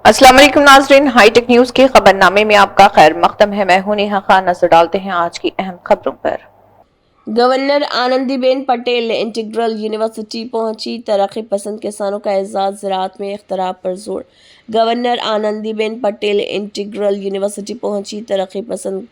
अस्सलाम वालेकुम नाज़रीन, हाईटेक न्यूज के खबरनामे में आपका खैर मकदम है। मैं हूं नेहा खान। नजर डालते हैं आज की अहम खबरों पर। Governor Anandiben Patel integral university पहुंची, तरक्की पसंद किसानों का एजाज, ज़राअत में इख्तराब पर जोर। Governor Anandiben Patel integral university पहुंची, तरक्की पसंद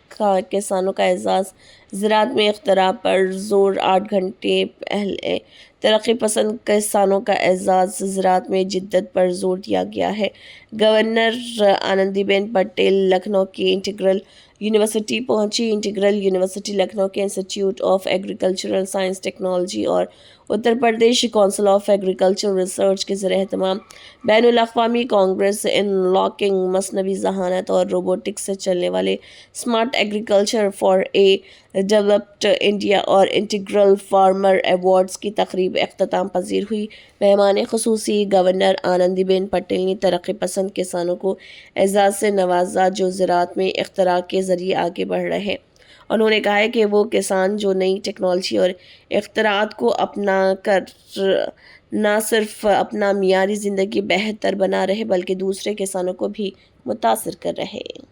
किसानों का एजाज, ज़राअत में इख्तराब पर जोर। 8 घंटे पहले तरक्की पसंद किसानों का एजाज, ज़राअत में जिद्दत पर जोर दिया गया है। गवर्नर आनंदीबेन पटेल लखनऊ की इंटीग्रल यूनिवर्सिटी पहुंची। इंटीग्रल यूनिवर्सिटी लखनऊ के institute of agricultural science technology और Uttar Pradesh council of agriculture research के ज़रिए तमाम बैनुल अक़वामी कांग्रेस इन लॉकिंग, मसनवी ज़हानत और रोबोटिक्स से चलने वाले smart agriculture for a developed India और इंटीग्रल फार्मर अवार्ड्स की तकरीब अख्ताम पजीर हुई। मेहमान ख़ुसूसी गवर्नर आनंदीबेन पटेल ने तरक्की पसंद किसानों को एजाज़ से नवाजा जो ज़राअत में इख्तरा के ज़रिए आगे बढ़ रहे हैं। उन्होंने कहा है कि वो किसान जो नई टेक्नोलॉजी और इख्तरात को अपना कर न सिर्फ अपना मियारी ज़िंदगी बेहतर बना रहे बल्कि दूसरे किसानों को भी मुतासिर कर रहे हैं।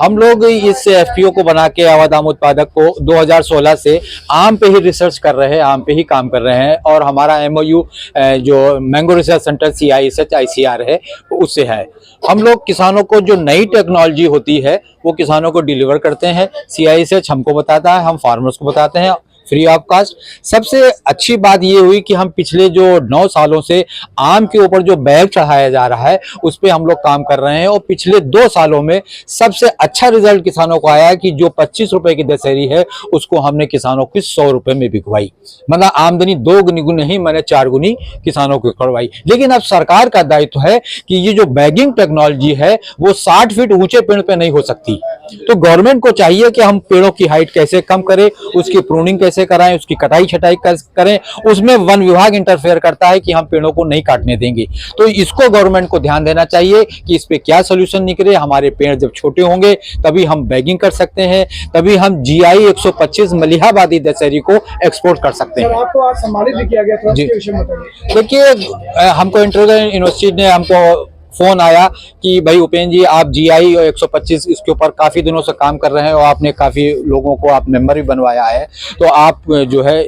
हम लोग इस एफपीओ को बना के आवाद आम उत्पादक को 2016 से आम पे ही रिसर्च कर रहे हैं, आम पे ही काम कर रहे हैं और हमारा एमओयू जो mango research centre CISH ICR है उससे है। हम लोग किसानों को जो नई टेक्नोलॉजी होती है वो किसानों को डिलीवर करते हैं। CISH हमको बताता है, हम फार्मर्स को बताते हैं फ्री ऑफ कास्ट। सबसे अच्छी बात ये हुई कि हम पिछले जो 9 सालों से आम के ऊपर जो बैग चढ़ाया जा रहा है उस पर हम लोग काम कर रहे हैं और पिछले 2 सालों में सबसे अच्छा रिजल्ट किसानों को आया कि जो 25 रुपए की दशहरी है उसको हमने किसानों की 100 रुपए में बिकवाई। मतलब आमदनी 2 गुनी नहीं, मैंने 4 गुनी किसानों को करवाई। लेकिन अब सरकार का दायित्व है कि ये जो बैगिंग टेक्नोलॉजी है वो 60 फीट ऊंचे पेड़ पे नहीं हो सकती। तो गवर्नमेंट को चाहिए कि हम पेड़ों की हाइट कैसे कम करें, उसकी प्रूनिंग कैसे कराएं, उसकी कटाई छटाई करें। उसमें वन विभाग इंटरफेयर करता है कि हम पेड़ों को नहीं काटने देंगे। तो इसको गवर्नमेंट को ध्यान देना चाहिए कि इस पे क्या सोल्यूशन निकले। हमारे पेड़ जब छोटे होंगे तभी हम बैगिंग कर सकते हैं, तभी हम GI 125 मलिहाबादी दशहरी को एक्सपोर्ट कर सकते हैं। आपको आज सम्मानित भी किया गया था, इसके विषय में बताइए। देखिए, हमको इंटरनेशनल यूनिवर्सिटी ने हमको फोन आया कि भाई उपेंद्र जी आप GI और 125 इसके ऊपर काफी दिनों से काम कर रहे हैं और आपने काफी लोगों को आप मेंबर भी बनवाया है, तो आप जो है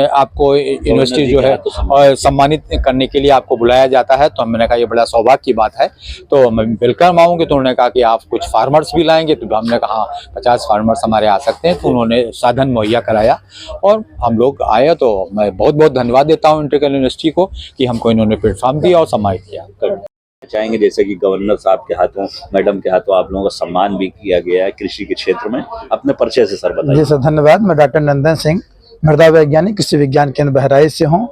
आपको यूनिवर्सिटी जो है और सम्मानित करने के लिए आपको बुलाया जाता है। तो मैंने कहा ये बड़ा सौभाग्य की बात है, तो मैं वेलकम आऊंगी। तो उन्होंने कहा कि आप कुछ फार्मर्स भी लाएंगे, तो हमने कहा 50 फार्मर्स हमारे आ सकते हैं। तो उन्होंने साधन मुहैया कराया और हम लोग आए। तो मैं बहुत बहुत धन्यवाद देता हूँ इंटीग्रल यूनिवर्सिटी को कि हमको इन्होंने प्लेटफॉर्म दिया और सम्मानित किया। चाहेंगे जैसे कि गवर्नर साहब के हाथों, मैडम के हाथों आप लोगों का सम्मान भी किया गया है कृषि के क्षेत्र में, अपने परिचय से सर बताइए। जी सर, धन्यवाद। मैं डॉक्टर नंदन सिंह, मृदा वैज्ञानिक, कृषि विज्ञान केंद्र बहराइच से हूँ।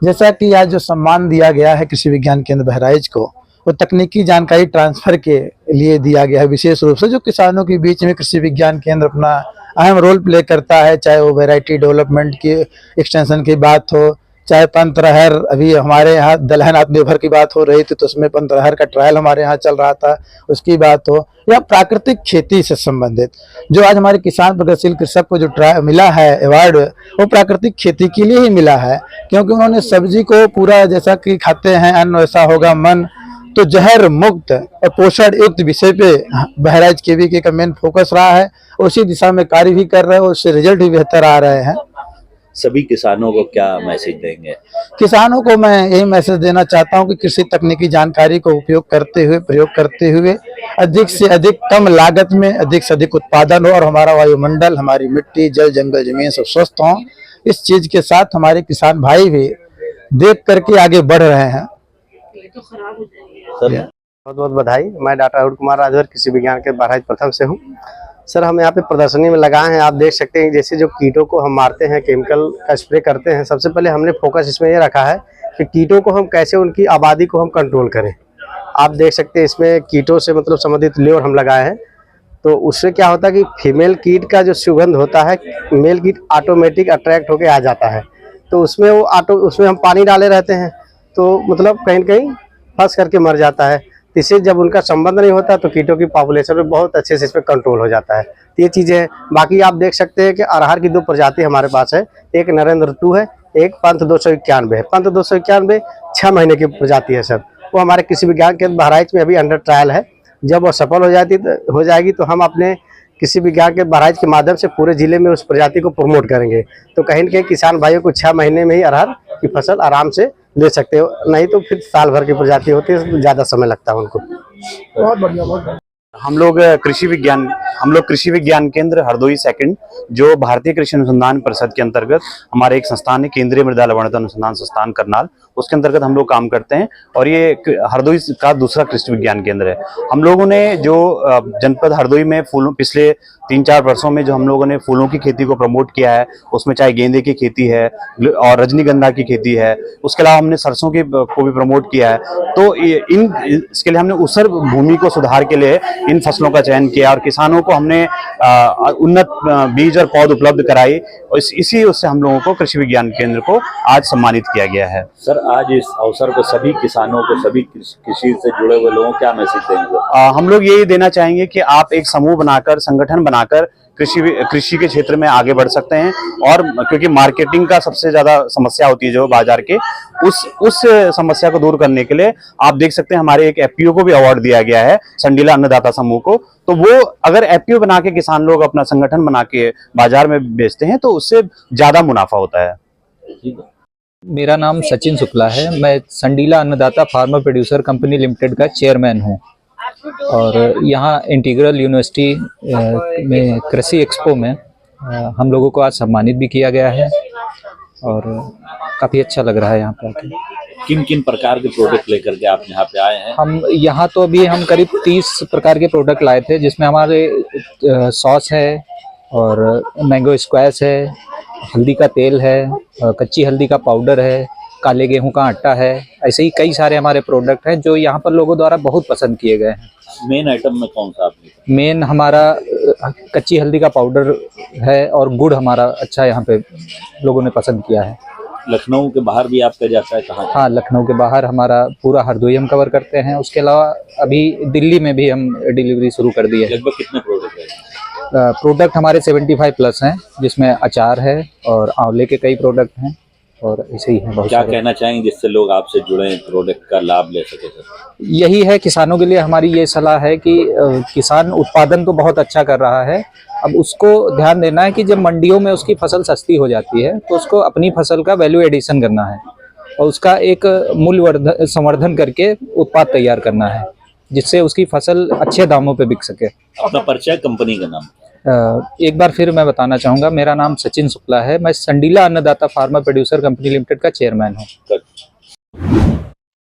जैसा कि आज जो सम्मान दिया गया है कृषि विज्ञान केंद्र बहराइच को, वो तकनीकी जानकारी ट्रांसफर के लिए दिया गया है। विशेष रूप से जो किसानों के बीच में कृषि विज्ञान केंद्र अपना अहम रोल प्ले करता है, चाहे वो वैरायटी डेवलपमेंट की एक्सटेंशन की बात हो, चाहे पंतरहर, अभी हमारे यहाँ दलहन आत्मनिर्भर की बात हो रही थी तो उसमें पंतरहर का ट्रायल हमारे यहाँ चल रहा था, उसकी बात हो, या प्राकृतिक खेती से संबंधित जो आज हमारे किसान प्रगतिशील कृषक को जो मिला है अवार्ड, वो प्राकृतिक खेती के लिए ही मिला है। क्योंकि उन्होंने सब्जी को पूरा जैसा कि खाते हैं अन्न वैसा होगा मन, तो जहर मुक्त और पोषण युक्त विषय पे बहराइच KVK का मेन फोकस रहा है। उसी दिशा में कार्य भी कर रहे हैं, उससे रिजल्ट भी बेहतर आ रहे हैं। सभी किसानों को क्या मैसेज देंगे? किसानों को मैं यही मैसेज देना चाहता हूं कि कृषि तकनीकी जानकारी को उपयोग करते हुए, प्रयोग करते हुए अधिक से अधिक कम लागत में अधिक से अधिक उत्पादन हो और हमारा वायुमंडल, हमारी मिट्टी, जल, जंगल, जमीन सब स्वस्थ हों। इस चीज के साथ हमारे किसान भाई भी देख करके आगे बढ़ रहे हैं। बहुत बहुत बधाई। मैं डॉक्टर अरुण कुमार राजभर, कृषि विज्ञान के बहराइच प्रथम से हूँ। सर हम यहाँ पे प्रदर्शनी में लगाए हैं, आप देख सकते हैं जैसे जो कीटों को हम मारते हैं, केमिकल का स्प्रे करते हैं, सबसे पहले हमने फोकस इसमें ये रखा है कि कीटों को हम कैसे, उनकी आबादी को हम कंट्रोल करें। आप देख सकते हैं इसमें कीटों से मतलब संबंधित ल्योर हम लगाए हैं। तो उससे क्या होता है कि फीमेल कीट का जो सुगंध होता है, मेल कीट ऑटोमेटिक अट्रैक्ट होकर आ जाता है। तो उसमें वो उसमें हम पानी डाले रहते हैं तो मतलब कहीं न कहीं फंस करके मर जाता है। इससे जब उनका संबंध नहीं होता तो कीटों की पॉपुलेशन में बहुत अच्छे से इस पर कंट्रोल हो जाता है। तो ये चीज़ें हैं। बाकी आप देख सकते हैं कि अरहर की 2 प्रजाति हमारे पास है, एक नरेंद्र 2 है, एक पंथ 291 है। पंथ 291 6 महीने की प्रजाति है सर, वो हमारे कृषि विज्ञान केंद्र बहराइच में अभी अंडर ट्रायल है। जब वो सफल हो जाएगी तो हम अपने कृषि विज्ञान के बहराइच के माध्यम से पूरे जिले में उस प्रजाति को प्रमोट करेंगे। तो कहीं न कहीं किसान भाइयों को 6 महीने में ही अरहर की फसल आराम से ले सकते हो, नहीं तो फिर साल भर की प्रजाति होती है, तो ज़्यादा समय लगता है उनको। बहुत बढ़िया, बहुत बढ़िया। हम लोग कृषि विज्ञान केंद्र हरदोई सेकंड, जो भारतीय कृषि अनुसंधान परिषद के अंतर्गत हमारे एक संस्थान है, केंद्रीय मृदा लवणता अनुसंधान संस्थान करनाल, उसके अंतर्गत हम लोग काम करते हैं और ये हरदोई का दूसरा कृषि विज्ञान केंद्र है। हम लोगों ने जो जनपद हरदोई में फूलों पिछले 3-4 वर्षों में जो हम लोगों ने फूलों की खेती को प्रमोट किया है, उसमें चाहे गेंदे की खेती है और रजनीगंधा की खेती है, उसके अलावा हमने सरसों की को भी प्रमोट किया है। तो इसके लिए हमने ऊसर भूमि को सुधार के लिए इन फसलों का चयन किया और किसानों को हमने उन्नत बीज और पौध उपलब्ध कराई और इसी उससे हम लोगों को कृषि विज्ञान केंद्र को आज सम्मानित किया गया है। सर, आज इस अवसर को सभी किसानों को, सभी कृषि से जुड़े हुए लोगों को क्या मैसेज देंगे? हम लोग यही देना चाहेंगे कि आप एक समूह बनाकर, संगठन बनाकर कृषि के क्षेत्र में आगे बढ़ सकते हैं और क्योंकि मार्केटिंग का सबसे ज्यादा समस्या होती है जो बाजार के, उस समस्या को दूर करने के लिए आप देख सकते हैं हमारे एक एफपीओ को भी अवार्ड दिया गया है, संडीला अन्नदाता समूह को। तो वो अगर एफपीओ बना के किसान लोग अपना संगठन बना के बाजार में बेचते हैं तो उससे ज्यादा मुनाफा होता है। मेरा नाम सचिन शुक्ला है। मैं संडीला अन्नदाता फार्मर प्रोड्यूसर कंपनी लिमिटेड का चेयरमैन हूं और यहाँ इंटीग्रल यूनिवर्सिटी में कृषि एक्सपो में हम लोगों को आज सम्मानित भी किया गया है और काफ़ी अच्छा लग रहा है यहाँ पर आके। किन किन प्रकार के प्रोडक्ट लेकर के आप यहाँ पे आए हैं? हम यहाँ तो अभी हम करीब 30 प्रकार के प्रोडक्ट लाए थे, जिसमें हमारे सॉस है और मैंगो स्क्वैश है, हल्दी का तेल है, कच्ची हल्दी का पाउडर है, काले गेहूं का आटा है। ऐसे ही कई सारे हमारे प्रोडक्ट हैं जो यहाँ पर लोगों द्वारा बहुत पसंद किए गए हैं। मेन आइटम में कौन सा आपने? मेन हमारा कच्ची हल्दी का पाउडर है और गुड़ हमारा अच्छा यहाँ पे लोगों ने पसंद किया है। लखनऊ के बाहर भी आपका जाता है कहाँ? हाँ, लखनऊ के बाहर हमारा पूरा हरदोई हम कवर करते हैं। उसके अलावा अभी दिल्ली में भी हम डिलीवरी शुरू कर दी है। लगभग कितने प्रोडक्ट है? प्रोडक्ट हमारे 75 प्लस हैं, जिसमें अचार है और आंवले के कई प्रोडक्ट हैं और ऐसे ही हैं बहुत क्या सारे। कहना चाहेंगे जिससे लोग आपसे जुड़े, प्रोडक्ट का लाभ ले सके? सर, यही है किसानों के लिए हमारी ये सलाह है कि किसान उत्पादन तो बहुत अच्छा कर रहा है, अब उसको ध्यान देना है कि जब मंडियों में उसकी फसल सस्ती हो जाती है तो उसको अपनी फसल का वैल्यू एडिशन करना है और उसका एक मूल्य संवर्धन करके उत्पाद तैयार करना है, जिससे उसकी फसल अच्छे दामों पे बिक सके। अपना परिचय, कंपनी का नाम? एक बार फिर मैं बताना चाहूँगा, मेरा नाम सचिन शुक्ला है। मैं संडीला अन्नदाता फार्मर प्रोड्यूसर कंपनी लिमिटेड का चेयरमैन हूँ।